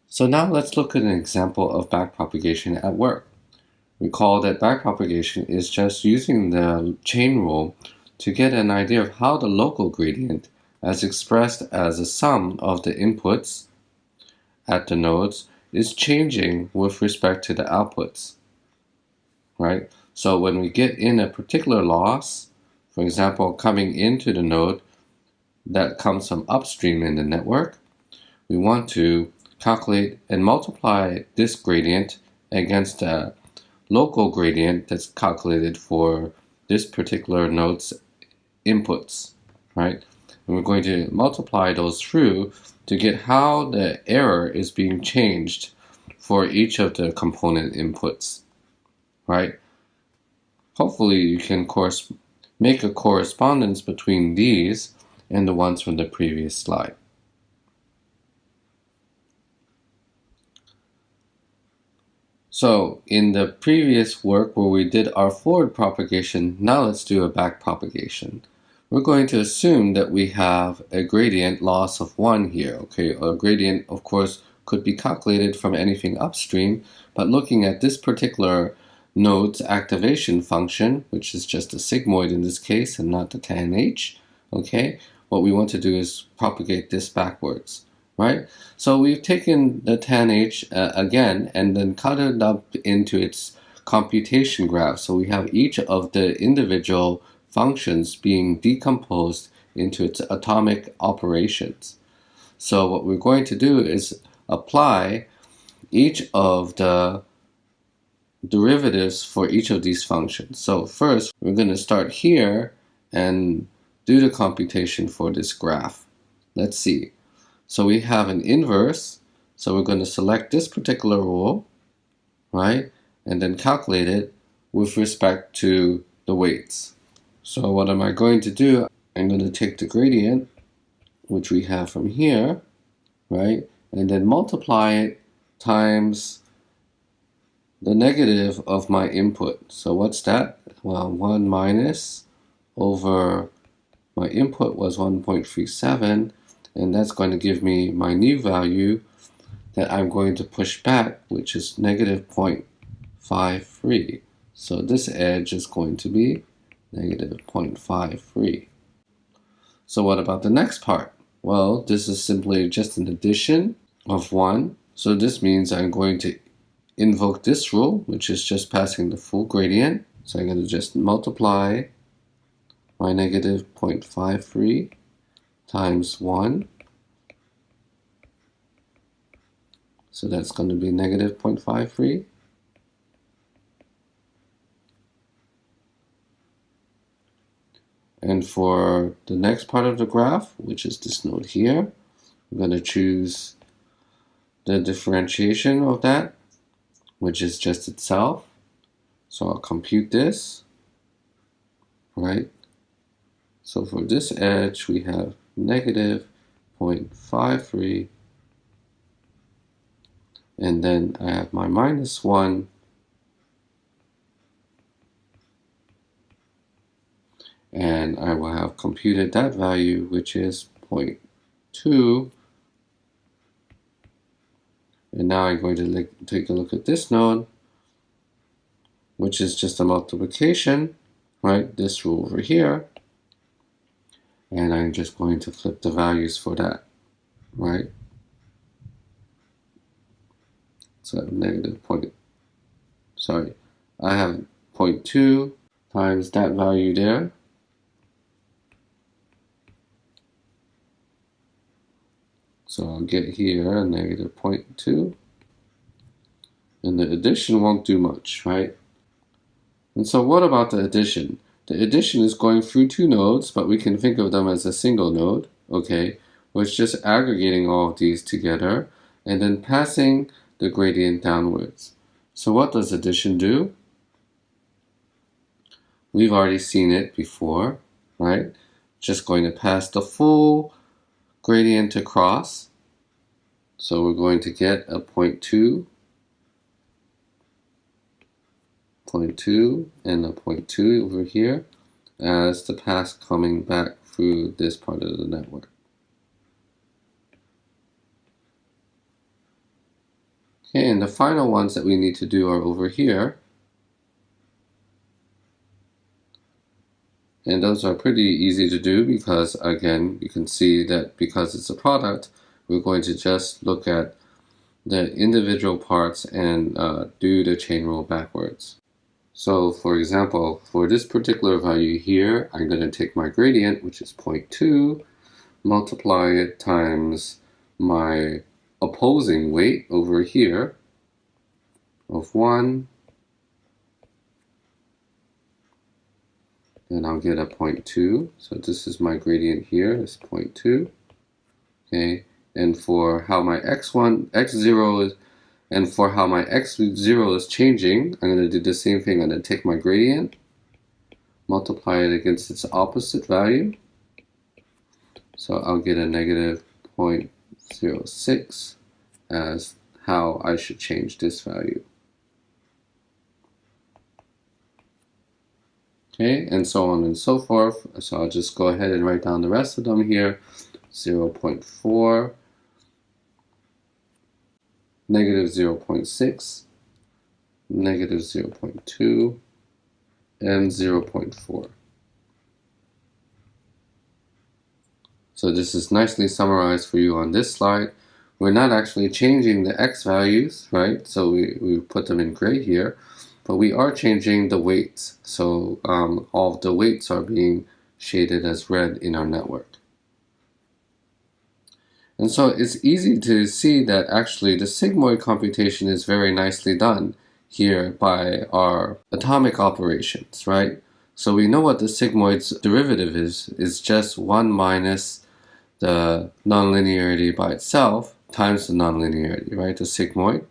So now let's look at an example of backpropagation at work. Recall that backpropagation is just using the chain rule to get an idea of how the local gradient, as expressed as a sum of the inputs at the nodes, is changing with respect to the outputs, right? So when we get in a particular loss, for example, coming into the node that comes from upstream in the network, we want to calculate and multiply this gradient against a local gradient that's calculated for this particular node's inputs, right? And we're going to multiply those through to get how the error is being changed for each of the component inputs, right? Hopefully you can make a correspondence between these and the ones from the previous slide. So in the previous work where we did our forward propagation, now let's do a back propagation. We're going to assume that we have a gradient loss of 1 here. Okay, a gradient, of course, could be calculated from anything upstream, but looking at this particular node's activation function, which is just a sigmoid in this case and not the tan h, okay, what we want to do is propagate this backwards. Right? So we've taken the tan h again and then cut it up into its computation graph. So we have each of the individual functions being decomposed into its atomic operations. So what we're going to do is apply each of the derivatives for each of these functions. So first, we're going to start here and do the computation for this graph. Let's see. So we have an inverse, so we're going to select this particular rule, right, and then calculate it with respect to the weights. So what am I going to do? I'm going to take the gradient, which we have from here, right, and then multiply it times the negative of my input. So what's that? Well, 1 minus over my input was 1.37, and that's going to give me my new value that I'm going to push back, which is negative 0.53. So this edge is going to be negative 0.53. So what about the next part? Well, this is simply just an addition of 1. So this means I'm going to invoke this rule, which is just passing the full gradient. So I'm going to just multiply my negative 0.53 times 1. So that's going to be negative 0.53. And for the next part of the graph, which is this node here, I'm going to choose the differentiation of that, which is just itself. So I'll compute this, right? So for this edge, we have negative 0.53, and then I have my minus 1, and I will have computed that value, which is 0.2. And now I'm going to take a look at this node, which is just a multiplication, right? This rule over here. And I'm just going to flip the values for that, right? So I have I have 0.2 times that value there. So I'll get here a negative 0.2. And the addition won't do much, right? And so what about the addition? The addition is going through two nodes, but we can think of them as a single node, okay? Where it's just aggregating all of these together and then passing the gradient downwards. So what does addition do? We've already seen it before, right? Just going to pass the full gradient across. So we're going to get a 0.2, and a 0.2 over here as the pass coming back through this part of the network. Okay, and the final ones that we need to do are over here. And those are pretty easy to do because, again, you can see that because it's a product, we're going to just look at the individual parts and do the chain rule backwards. So, for example, for this particular value here, I'm going to take my gradient, which is 0.2, multiply it times my opposing weight over here of 1, then I'll get a 0.2. So this is my gradient here, is 0.2. Okay, and for how my x1, x0 is, and for how my x0 is changing, I'm going to do the same thing. I'm going to take my gradient, multiply it against its opposite value. So I'll get a negative 0.06 as how I should change this value. Okay, and so on and so forth. So I'll just go ahead and write down the rest of them here. 0.4, negative 0.6, negative 0.2, and 0.4. So this is nicely summarized for you on this slide. We're not actually changing the x values, right? So we put them in gray here, but we are changing the weights. So all of the weights are being shaded as red in our network. And so it's easy to see that actually the sigmoid computation is very nicely done here by our atomic operations, right? So we know what the sigmoid's derivative is just 1 minus the nonlinearity by itself times the nonlinearity, right, the sigmoid.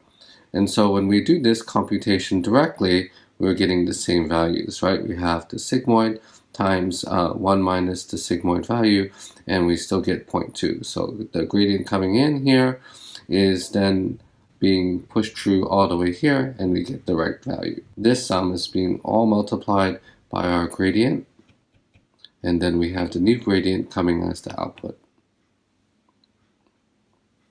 And so when we do this computation directly, we're getting the same values, right? We have the sigmoid times 1 minus the sigmoid value, and we still get 0.2. So the gradient coming in here is then being pushed through all the way here, and we get the right value. This sum is being all multiplied by our gradient, and then we have the new gradient coming as the output.